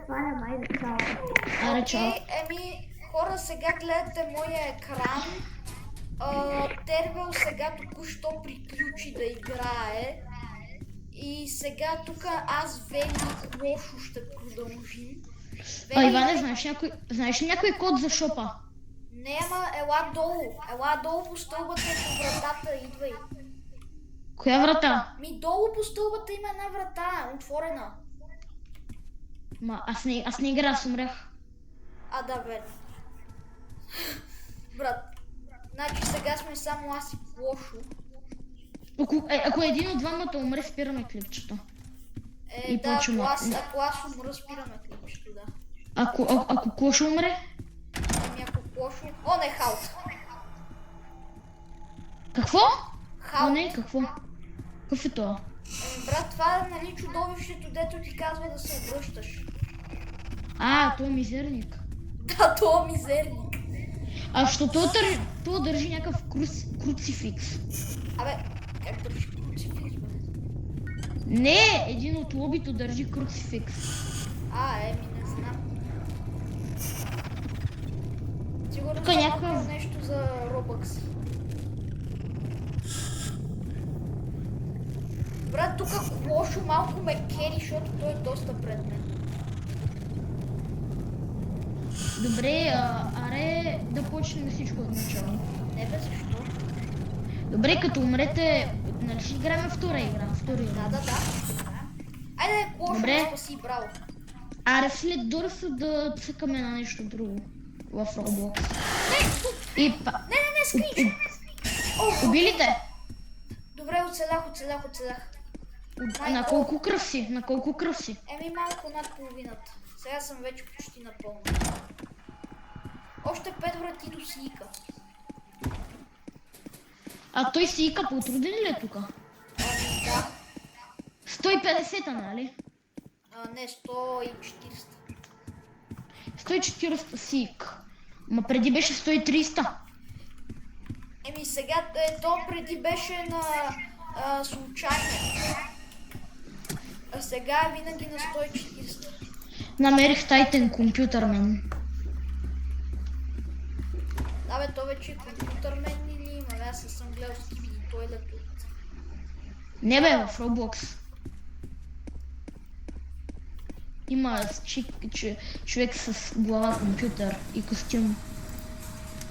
свалям, айде, чао. Аре, чао. Хора, сега гледате моя екран. Тервел сега току-що приключи да играе. И сега тук аз, Вели и Клошо ще продължим. Иване, знаеш ли някой код за шопа? Не, ама ела долу. Ела долу по стълбата по вратата, идвай. Коя врата? Долу по стълбата има една врата, отворена. Аз не игра, аз умрях. Да, бе. Брат, значи сега сме само аз и Клошо. Ако един от двамата умре, спираме клипчето. Ако аз умра, спираме клипчето, да. Ако Клошо умре? Ако Клошо... не, хаос. Какво? Хаос. Не, какво? Какъв е това? Брат, това е нали чудовището, дето ти казва да се обръщаш. Това е мизерник. Да, това е мизерник. Защото това държи някакъв круцификс. Как държи круцификс, бе? Не, един от лобито държи круцификс. Не знам. Сигурно Тук съм купил нещо за Robux. Брат, тук Клошо малко ме кери, защото той е доста пред мен. Добре, аре да почнем всичко от начало. Не бе, защо? Добре, като умрете, нали ще играем втора игра? Да. Айде, Клошо, добре. спаси, браво. Аре след Дорса да цъкаме на нещо друго в Roblox. Не, скрич! Убили те? Добре, оцелях. На колко кръв си? Малко над половината. Сега съм вече почти напълно. Още 5 врати до Сийка. Той Сийка по-труден ли е тука? Да. 150-та, нали? Не, 140. 140 Сийк. Ма преди беше 130. Сега то преди беше на случайно. А сега е винаги на 140. Намерих Titan компютърмен. Да бе, то вече е компютърмен или има? Аз съм гледал с Skibidi Toilet от... Не бе, в Roblox. Има човек с глава компютър и костюм.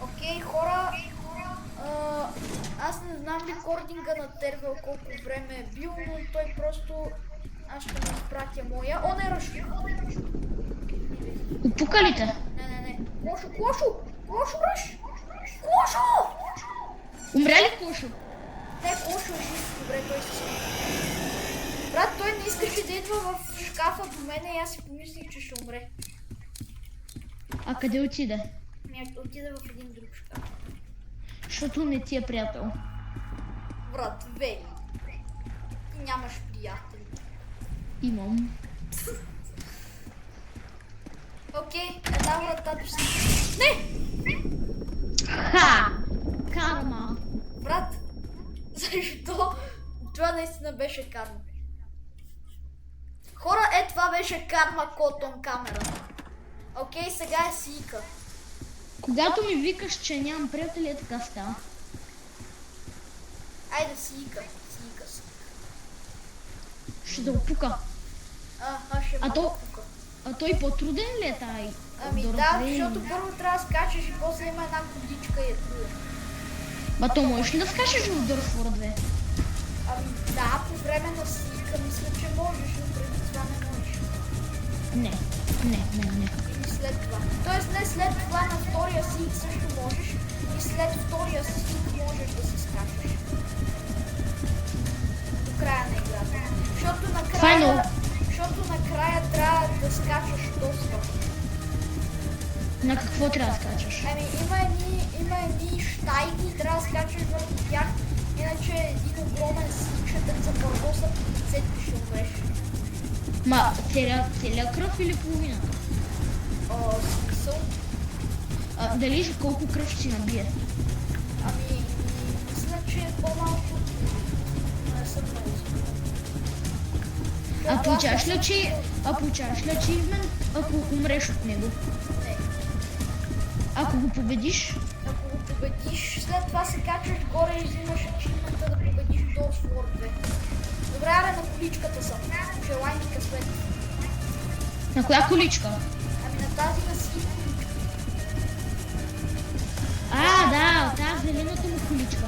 Окей, хора. Аз не знам рекординга на Тервел колко време е бил, но той просто... Аз ще му изпратя моя. Не ръши! Опука ли те? Не. Клошо ръш! Клошо! Умря ли Клошо? Не, Клошо е жив. Добре, той се смее. Брат, той не искаше да идва в шкафа до мене и аз си помислих, че ще умре. Къде отиде? Отиде в един друг шкаф. Защото не ти е приятел. Брат, Вели. Ти нямаш приятели. Имам. Окей, една врата до си. Не! Карма. Брат, защо? Това наистина беше карма. Хора, това беше карма Котон камера. Окей, сега е Сийка. Когато ми викаш, че нямам приятели, така става. Айде, Сийка. Ще да опука. Ще ме опука. Той по-труден ли е тай? Да, защото първо трябва да скачаш и после има една кодичка и е труден. То можеш ли да скачаш в Dwarf War 2? Да, по време на Сийка мисля, че можеш, но преди това не можеш. Не. Или след това. Тоест не след това, на втория Сийк също можеш и след втория Сийк можеш да се скачаш. До края на играта. Защото накрая трябва да скачаш доста. На какво трябва да скачаш? Има едни щайки, трябва да скачаш върху тях, иначе един огромен Сийк ще те запървоса по лицето и ще умреш. Целия кръв или половината? Смисъл? Дали колко кръв ще си набие? Мисля, че е по-малко. Не съм много сигурен. Получаваш ли achievement? ако умреш от него. Не. Ако го победиш, Ако го победиш, след това се качваш горе и взимаш ачивмента да победиш до Sword 2. Добре, аре на количката съм. Желай ми късмет. на коя количка? Ами на тази на си количка. Да, тази зелената му количка.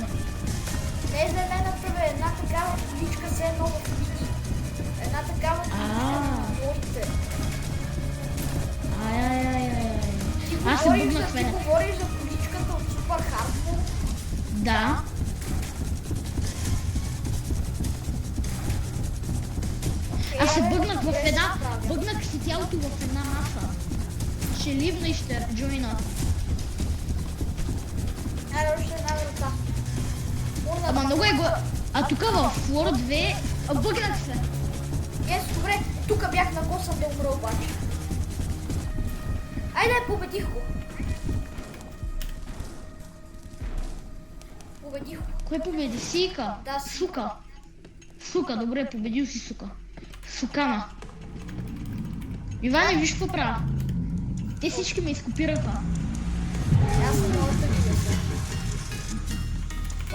Не е зелената, бе, една такава количка се едно в мини. Една такава количка на моите. Ай. Ти Аз се говориш бъгнах, ти бе. говориш за количката от Супер Hardcore. Да. Аз се бъгнах в една, бъгнах си тялото в една маса. Ще ливна и ще джойна. Аре, още една врата. Ама много е го... А тук в Флор 2... Бъгнах се. Добре, тук бях на коса да умра обаче. Айде, победих го. Победих го. Кой победи? Сика? Да, Сука. Сука, добре, победил си сука. Сукана. Иване, виж какво правя. Те всички ме изкопираха. Аз съм много тъжен.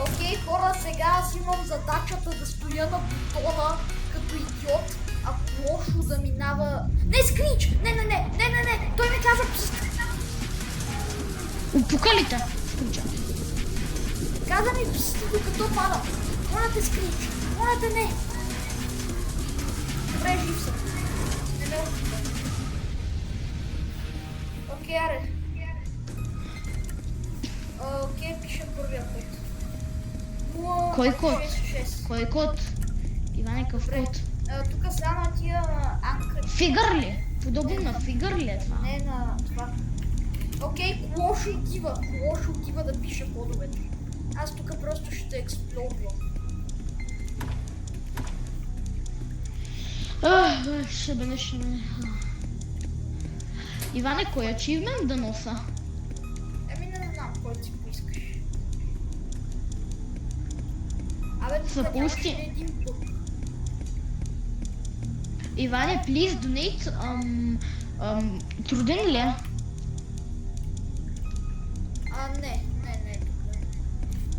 Окей, хора, сега аз имам задачата да стоя на бутона като идиот, ако лошо да минава... Не, Скрич! Не! Той ми каза пст! Опукалите. Скрича. Каза ми пст, докато пада. Моля те, Скрич! Моля те, не! Добре, жив съм. Не ме убива. Окей, аре. Окей, пишем първия код. Кой код? 6. Кой код? Иване, какъв код? Тук са на тия анкъри. Фигър ли? Подобно на фигър ли е това? Не на това. Окей, лошо отива да пише кодовете. Аз тук просто ще експлорвам. Ще бъдеш... Иване, кой ачивмент да носа? Не знам, който си поискаш. Абе, тук нямаше Запусти. ли един път? Иване, please donate. Труден ли е? Не.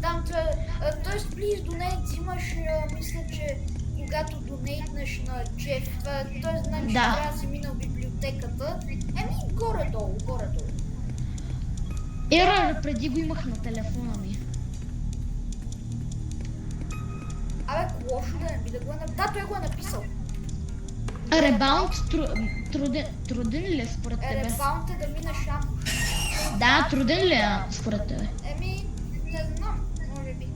Там, т.е. please donate взимаш, мисля, че когато донейтнеш на Джеф, т.е. значи Да. трябва да си минал библиотеката. Горе-долу. Ерър, преди го имах на телефона ми. Абе, лошо да не би да го е написал. Да, той го е написал. Ребаунд труден ли е според тебе? Ребаунд е да минеш амбуш. Да, труден ли е според тебе? Не знам, може би.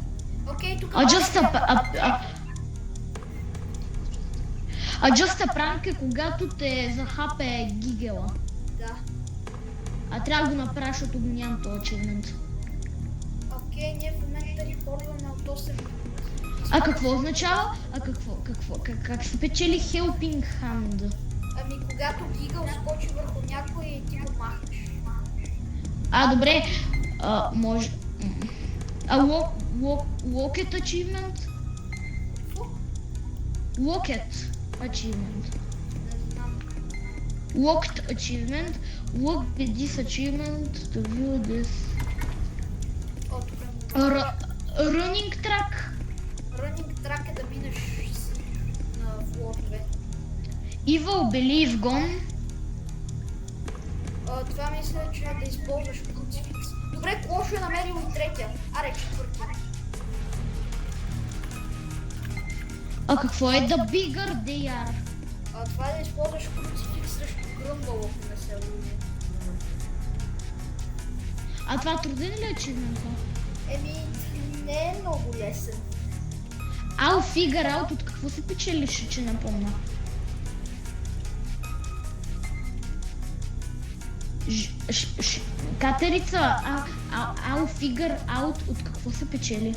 Окей, тук... Just a prank е когато те захапе гигела. Да. А трябва да го направиш, защото го нямам този ачивмент. Окей, ние в момента рекордваме от 8 минути. А какво означава? Как се печели Helping Hand? Когато гигъл скочи върху някой и ти го махнеш. Добре. Може... Locket Achievement? Какво? Locket Achievement. Не знам. Locked Achievement. Look at this achievement to view this. О, тук е Running Track. Running track е да минеш на флор 2. Evil Believe Gone. Това мисля, че е да използваш круцификс. Добре, Клошо е намерил и третия. Аре, четвъртия. А какво е The Bigger They Are? Това е да използваш круцификс срещу Гръмбъл, ако не се лъжа. А това труден ли е ачивмента? Не е много лесен. I'll figure out от какво се печелиш, че напомня. Катерица, I'll figure out от какво се печели.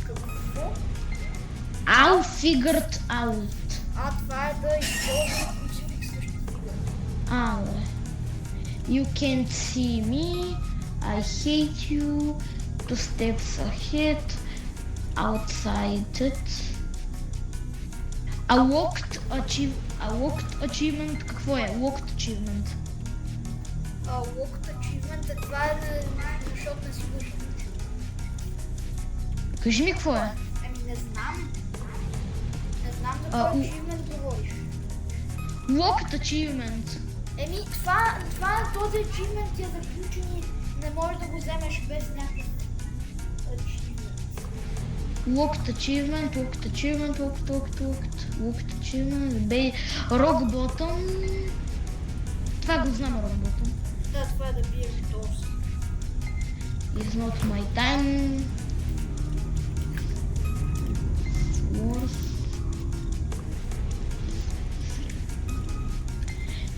Какво? I'll figured out. Това е да използваш круцификс срещу фигър. You can't see me. I hate you. 2 steps ahead. Outside it. A locked achievement. А Locked Achievement какво е? Locked Achievement. Locked Achievement това е защото не си го изключил. Кажи ми какво е. Не знам. Не знам за кой achievement говориш. Locked Achievement. Това този achievement е заключен и не можеш да го вземеш без някакъв achievement. Locked Achievement, Locked Achievement, Locked Achievement, Rock Bottom. Това го знам, Rock Bottom. Да, това е да биеш дос. It's not my time.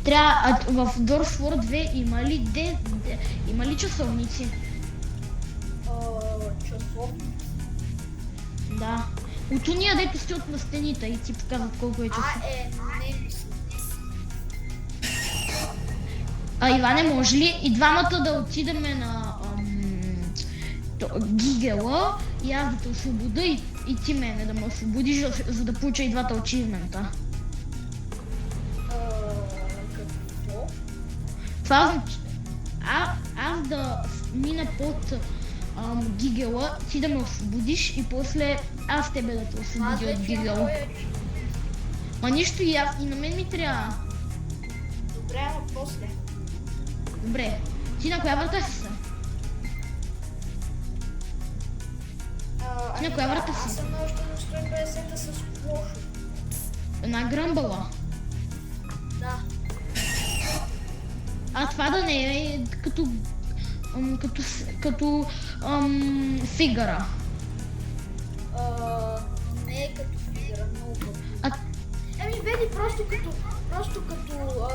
Трябва в Doors War 2 има ли часовници? Часовници? Да. От уния, дето стоят на стените и ти показват колко е часов. Не мисля. Иване, може ли и двамата да отидем на Гигела и аз да те освобода и ти мене да ме освободиш, за да получа и двата ачивмента? Какво? Това означава аз да мина под Гигела, ти да ме освободиш и после аз тебе да те освободя от Гигела. Ма нищо и на мен ми трябва. Добре, ама после. Добре, ти на коя врата си? Ти на коя врата си? Аз съм на още на 150-та с лошо. Една гръмбала. Да. Това да не е като фигъра. Не е като фигъра, много. Веди, просто като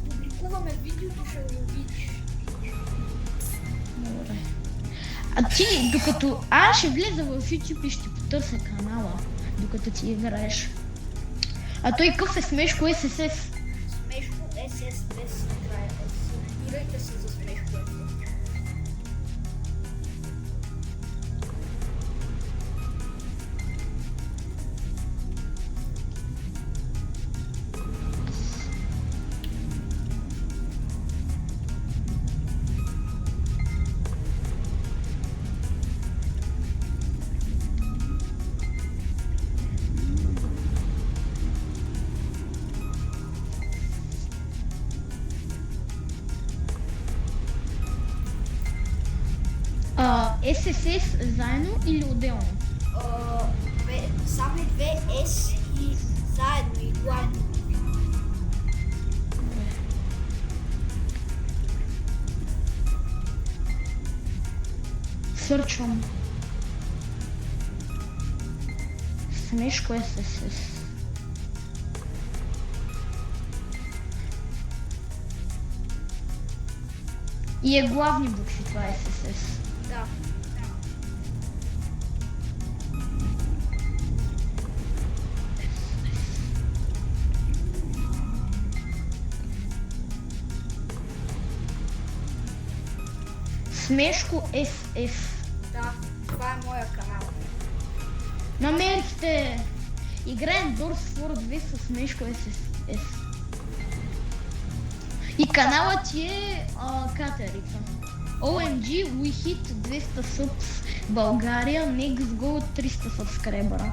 публикуваме видеото, ще го видиш. Добре. Ти, докато аз ще влеза в YouTube и ще потърся канала, докато ти играеш. Той къв е Смешко SSS? Смешко SS без накрая. Събирайте се за Смешко SS. SSS заедно или отделно? Само две S и заедно и главно. Сърчвам. Смешко SSS. И е главни букви, това е SSS. Да. Смешко SF. Да, това е моя канал. Намерихте! Играем Doors War 2 с Смешко SS. И каналът ти е Катерица. OMG, we hit 200 subs България, next go 300 subscribera.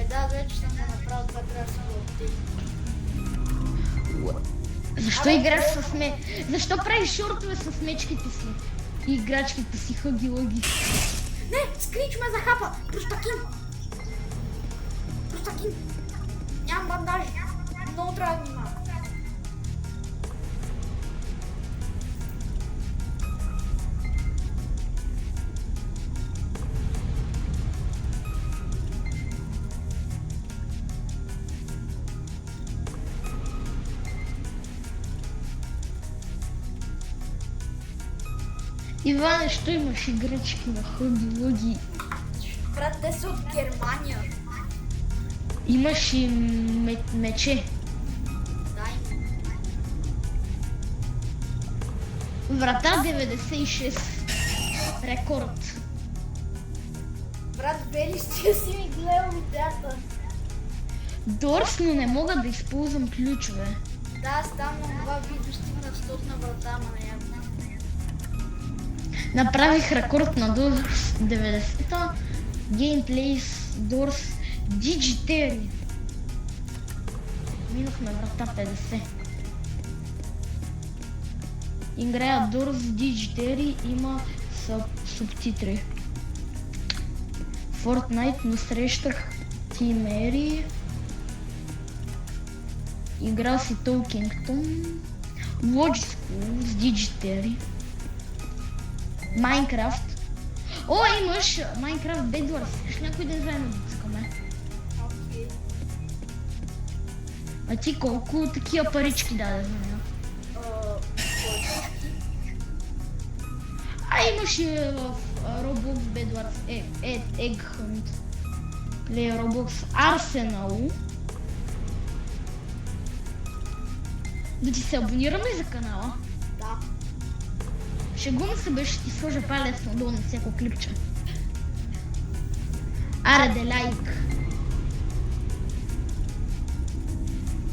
Да, вече съм го направил, това трябва да се го Защо играш с ме? Защо правиш шортове с мечките си? И играчките си хъги-лъги? Не, скрич ме захапа! Простакин! Нямам бандажи. Много трябва да внимавам. Иване, що имаш играчки на хъги-лъги? Брат, те са от Германия. Имаш и мече. Дай. Врата 96. Рекорд. Брат, бели стия си ми гледал видеята. Дорс, но не мога да използвам ключове. Да, аз там на това видео стигнах 100 врата, ама не я знам. Направих рекорд на Дорс 90-та. Геймплей с Дорс Digitary. Минахме врата 50. Играя Дорс Digitary, има субтитри. Fortnite, но срещах Тимери. Играл си Толкингтон. Watch School с Digitary. Майнкрафт. О, имаш Майнкрафт Bedwars. Искаш някой ден заедно да цъкаме? Окей. А ти колко такива парички даде за нея? Имаш и в Roblox Bedwars Egg Hunt. Или Roblox Arsenal. Да ти се абонираме за канала. Да. Шегувам се беше, ти сложа палец надолу на всяко клипче. Аре, де лайк.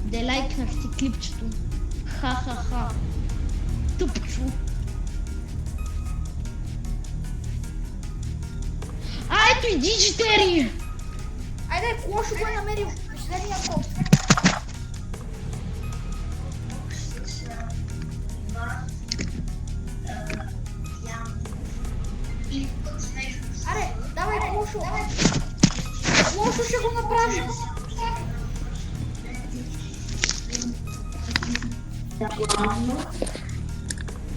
Де лайкнах ти клипчето. Ха-ха-ха. Тъпчо. Ето и Digitary! Айде, Клошо го е намерил. Последния код. Аре, давай Клошо. Клошо ще го направи.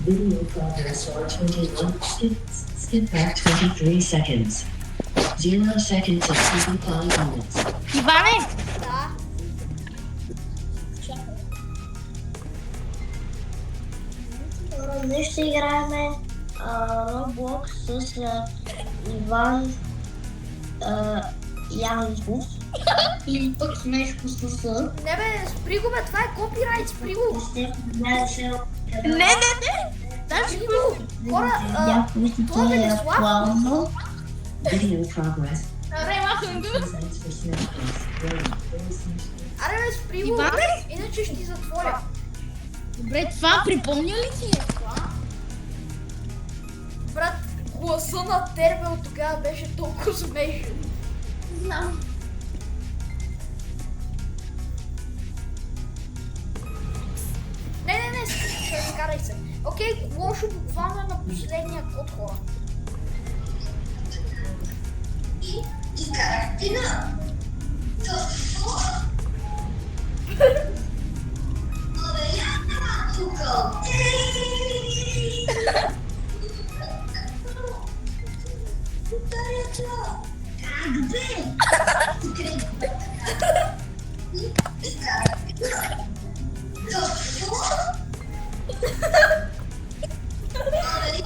Video progress for 21. Skip back 23 seconds. 0 seconds and 25 minutes. Иване! Да. Днес ще играем Roblox с Иван Янков и пък нещо с Не бе, спри го бе, това е копирайт, спри го. Не! Спри го. Хора, Някой това бе не слаб. плавно. Video progress. Ремахам го! Presents for Snapchat. Аре бе, спри го. Иване? Иначе ще ти затворя. Добре, това припомня ли ти е? Брат, гласа на Тербел тогава беше толкова смешен. Знам. Не, скарай се. Окей, Клошо буквално е на последния код, хора.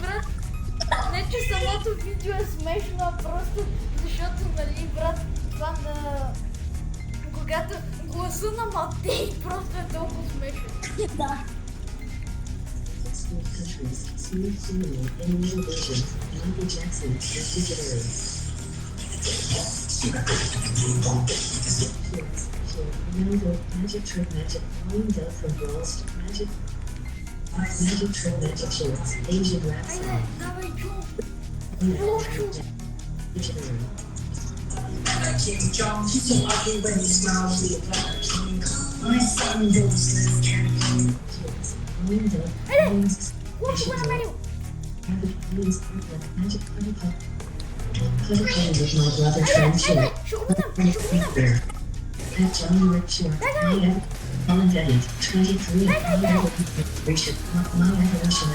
Брат, не че самото видео е смешно, а просто защото, нали, брат, това на... Когато гласа на Матей просто е толкова смешен. Да. Smooth countries, smooth scenery, and new vision. Michael Jackson and Digitary. Magic trick magic. Volumes up from girls to magic. Magic trick magic shorts. Asian rap Айде, style. давай, Джо. Клошо. Digitary. Volumes up. Volumes. Клошо го е намерил. Magic honeypot. Honeypot with my brother friend Айде, Short. ще го бъдам, ще го бъдам. At Johnny Rick Short. Colin Bennett. 23. My evolution.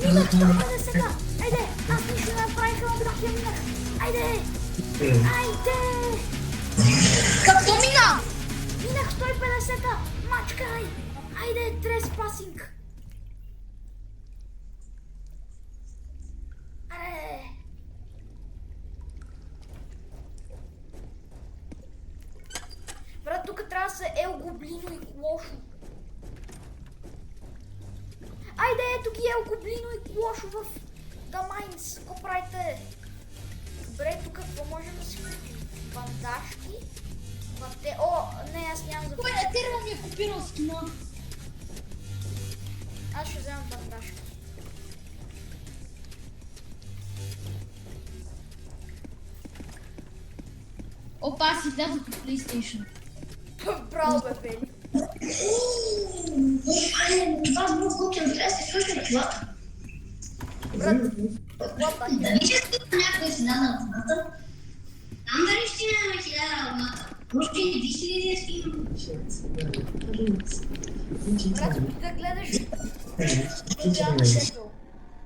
Минах 150-та. Айде, аз нищо не направих, ама бях я минах. Айде, айде. Като мина? Минах 150-та. Мачкай. Айде, треспасинг. Аре. Брат, тук трябва да са Ел Гоблино и Клошо. Айде, ето ги Ел Гоблино и Клошо в The Mines. Какво правите? Добре, тук какво може да си купим? Бандажки. О, не, аз нямам за... Кой е терал ми е купирал скина? Аз ще взема бандажка. Опа, аз излязох от PlayStation. Браво, бе, Бели. Това с Бог Кукин трябва да се слуша това. Брат, what the hell? Дали ще спитам някой си дадал алмата? Там дали ще имаме 1000 алмата. Може и 2000 да скинем. Брат, ти да гледаш Идеална Девил.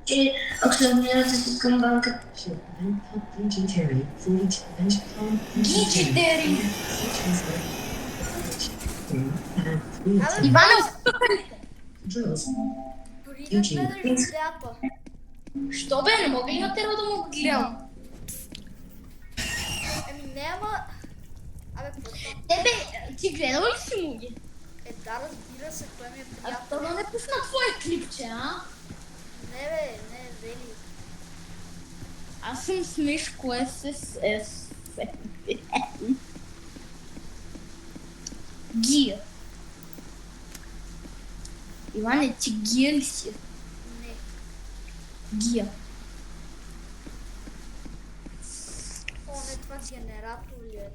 Че ако се абонирате си към банката. Гиджетери! Абе, Иване, дори да гледаш видеята. що бе, не мога ли на терал да му го гледам? Еми, няма... Абе, какво става? Тебе, ти гледал ли си му ги? Да, разбира се, той ми е А приятел. то да не пусна твое клипче, а? Не, бе, не, Вели. Аз съм с Мишко ССС. Гия. Иване, ти гия ли си? Не. Гия. О, не, това генератор ли е?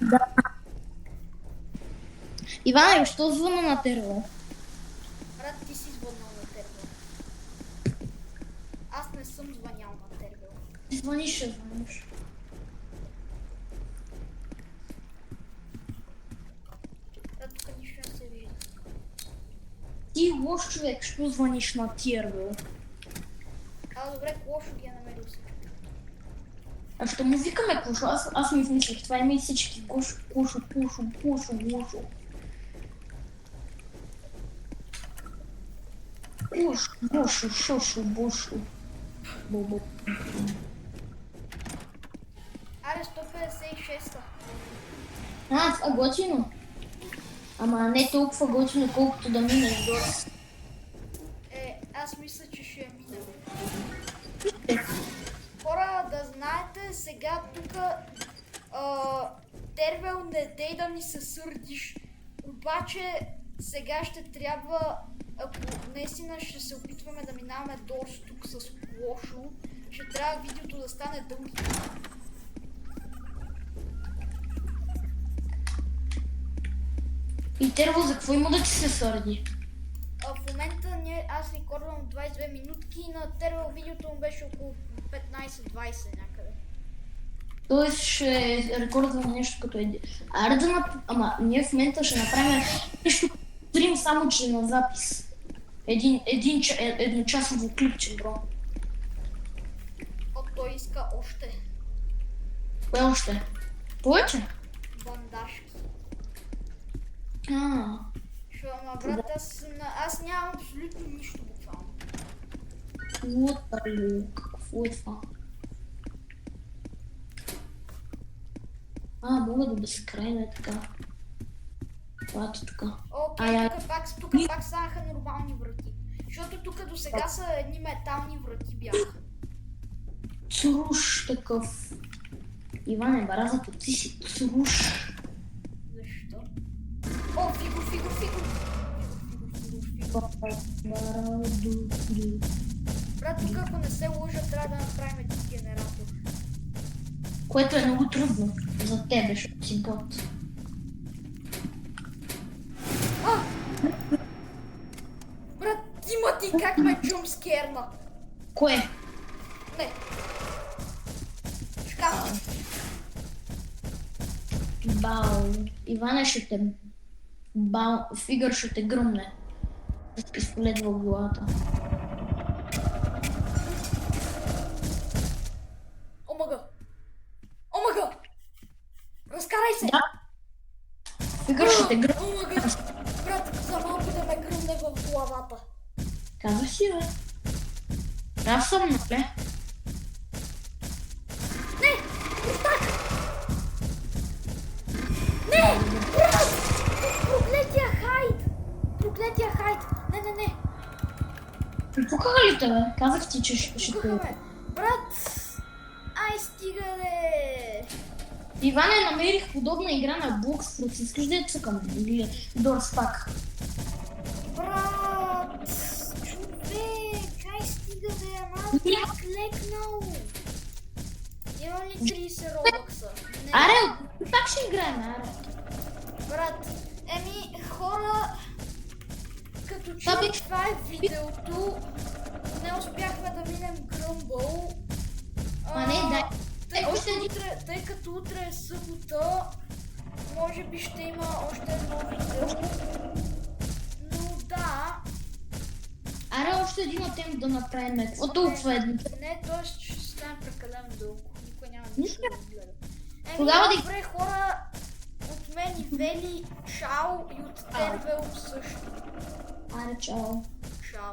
Да. Иване, що звъна на терал? Брат, ти си звънал на Тервел. Аз не съм звънял на Тервел. Ти звъниш, ще звъниш. Брат, тук нищо не се вижда. Ти лош човек, що звъниш на терал? Добре, лошо ги е намерил се. А що му викаме Кушо? Аз ми измислих, това има и всички. Кушо, Кушо, Кушо, Кушо, Кушо. Кушо, Бушо, Шушо, Бушо. Бобо. Аре, 156-та. Това готино. Ама не толкова готино, колкото да минеш до... Аз мисля, че ще я минем. Хора, да знаете, сега тук Тервел, не дей да ни се сърдиш, обаче сега ще трябва, ако наистина ще се опитваме да минаваме дорс тук с лошо, ще трябва видеото да стане дълги. И Терво, за какво има да ти се сърди? В момента аз рекордвам 22 минутки и на Тервел видеото му беше около 15-20 някъде. Тоест ще рекордвам нещо като един. Аре да Ама ние в момента ще направим нещо стрим, само че на запис. Едночасово клипче, бро. Той иска още Кое още? Повече? бандажки. Ама брат, аз нямам абсолютно нищо буквално. Какво е това? Мога да безкрайно е така. Това е така. Окей, тук пак станаха нормални врати. Защото тук до сега са едни метални врати бяха. Цруш такъв. Иване, баразата, ти си цруш. Защо? О, фиго. Брат, тук ако не се лъжа, трябва да направим един генератор. Което е много трудно за тебе, защото си бот. Брат, Тимати, как ме джумскерна? Кое? Не. Шкаф. Бау. Иване ще те... Фигър ще те гръмне. С пистолет в главата. Омага! Разкарай се! Да. Фигър ще те гръмне. Омага! Брат, за малко да ме гръмне в главата. Казах си, бе. Аз съм, нали? Не! Остак! Не! Брат! Проклетия хайд! Не! Пукаха ли те, бе? Казах ти, че ще те... Брат! Ай, стига, бе! Иване, намерих подобна игра на Bloxfruit. Искаш да я цъкаме? Или Doors пак? Брат, човек, ай стига да я малко бях лекнал. Имам ли 30 робокса? Не. Аре, пак ще играем, аре. Брат, хора, като Да, бе. чух това е видеото, не успяхме да минем Grumble. А, не, дай. Още Тъй като утре е събота, може би ще има още едно видео. Но да. Аре, още един атемп да направим. Какво толкова едно? Не, т.е. ще стане прекалено дълго. Никой няма Нищо. да го гледа. Тогава да- добре, хора, от мен и Вели, чао, и от Тервел също. Аре, чао. Чао.